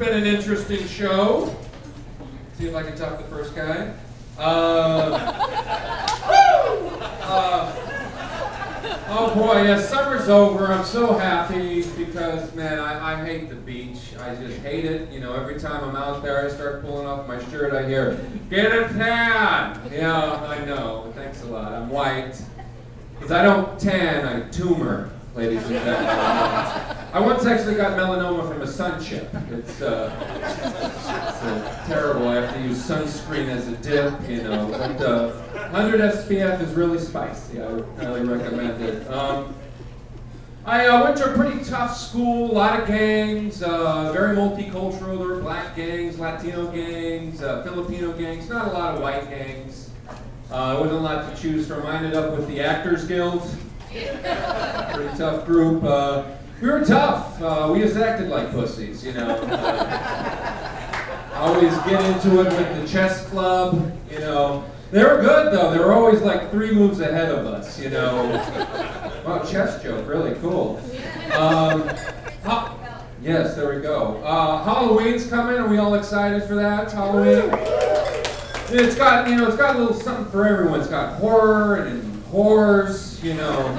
been an interesting show. See if I can top the first guy. Oh boy, yeah, summer's over. I'm so happy because, man, I hate the beach. I just hate it. You know, every time I'm out there, I start pulling off my shirt, I hear, "Get a tan!" Yeah, I know. Thanks a lot. I'm white. Because I don't tan, I tumor, ladies and gentlemen. I once actually got melanoma from a sun chip. It's terrible. I have to use sunscreen as a dip, you know. But 100 SPF is really spicy. I highly recommend it. I went to a pretty tough school, a lot of gangs, very multicultural. There were black gangs, Latino gangs, Filipino gangs, not a lot of white gangs. There wasn't a lot to choose from. I ended up with the Actors Guild. Pretty tough group. We were tough. We just acted like pussies, you know. Always get into it with the chess club, you know. They were good though. They were always like 3 moves ahead of us, you know. Wow, chess joke, really cool. Yes, there we go. Halloween's coming. Are we all excited for that? Halloween. It's got, you know, it's got a little something for everyone. It's got horror and whores, you know.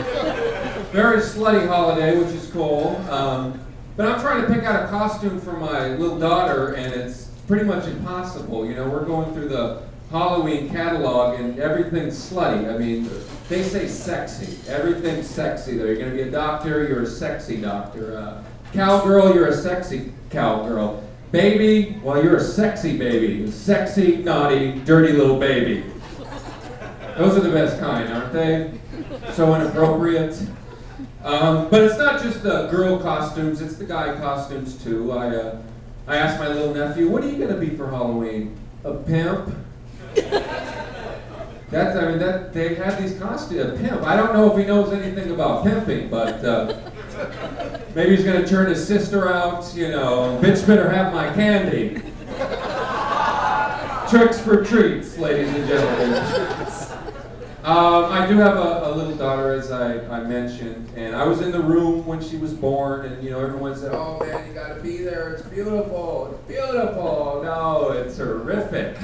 Very slutty holiday, which is cool. But I'm trying to pick out a costume for my little daughter, and it's pretty much impossible. You know, we're going through the Halloween catalog, and everything's slutty. I mean, they say sexy. Everything's sexy, though. You're going to be a doctor, you're a sexy doctor. Cowgirl, you're a sexy cowgirl. Baby, well, you're a sexy baby. Sexy, naughty, dirty little baby. Those are the best kind, aren't they? So inappropriate. But it's not just the girl costumes, it's the guy costumes too. I asked my little nephew, "What are you going to be for Halloween? A pimp?" They have these costumes, a pimp. I don't know if he knows anything about pimping, but maybe he's going to turn his sister out, you know, bitch better have my candy. Tricks for treats, ladies and gentlemen. I do have a little daughter, as I mentioned, and I was in the room when she was born, and, you know, everyone said, "Oh man, you gotta be there, it's beautiful, it's beautiful." No, it's horrific.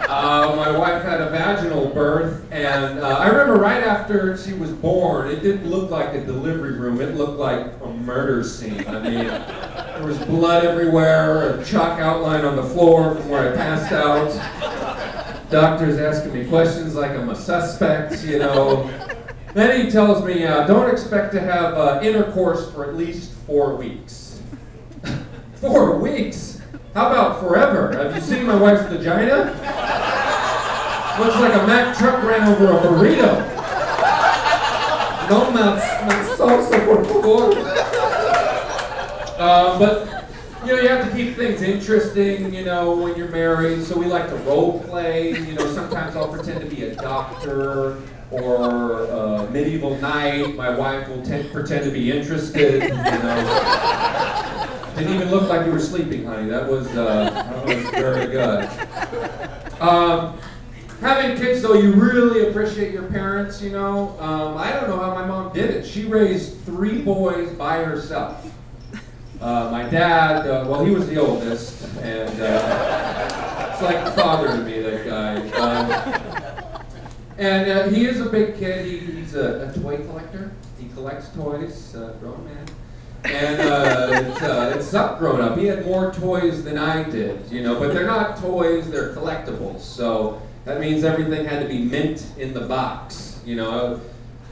My wife had a vaginal birth, and I remember right after she was born, it didn't look like a delivery room, it looked like a murder scene. I mean, there was blood everywhere, a chalk outline on the floor from where I passed out. Doctor's asking me questions like I'm a suspect, you know. Then he tells me, don't expect to have intercourse for at least 4 weeks. 4 weeks? How about forever? Have you seen my wife's vagina? Looks like a Mack truck ran over a burrito. No más salsa, por favor. But you know, you have to keep things interesting, you know, when you're married. So we like to role play. You know, sometimes I'll pretend to be a doctor or a medieval knight. My wife will pretend to be interested. You know, didn't even look like you were sleeping, honey. That was very good. Having kids, though, you really appreciate your parents. You know, I don't know how my mom did it. She raised 3 boys by herself. My dad, well, he was the oldest, and it's like a father to me, that guy. And he is a big kid. He's a toy collector. He collects toys, grown man. And it sucked growing up. He had more toys than I did, you know, but they're not toys, they're collectibles. So that means everything had to be mint in the box, you know.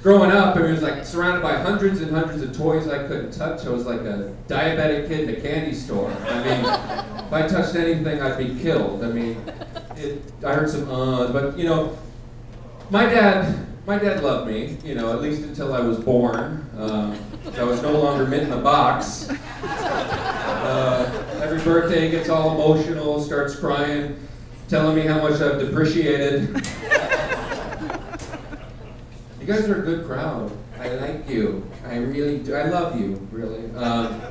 Growing up, I was like surrounded by hundreds and hundreds of toys I couldn't touch. I was like a diabetic kid in a candy store. I mean, if I touched anything, I'd be killed. I mean, I heard some but you know, my dad loved me, you know, at least until I was born. I was no longer mint in the box. Every birthday he gets all emotional, starts crying, telling me how much I've depreciated. You guys are a good crowd. I like you. I really do. I love you, really.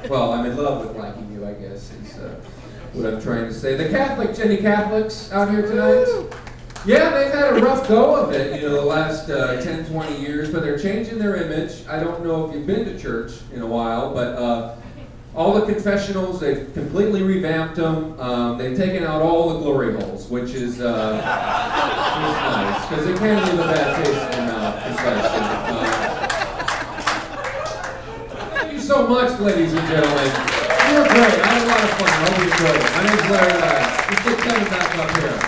Well, I'm in love with liking you, I guess, is what I'm trying to say. The Catholics, any Catholics out here tonight? Yeah, they've had a rough go of it, you know, the last 10, 20 years, but they're changing their image. I don't know if you've been to church in a while, but All the confessionals, they've completely revamped them. They've taken out all the glory holes, which is nice, because it can leave a bad taste in confession. Thank you so much, ladies and gentlemen. You were great. I had a lot of fun. I hope you enjoyed it. My name's Larry. Let's get Kevin back up here.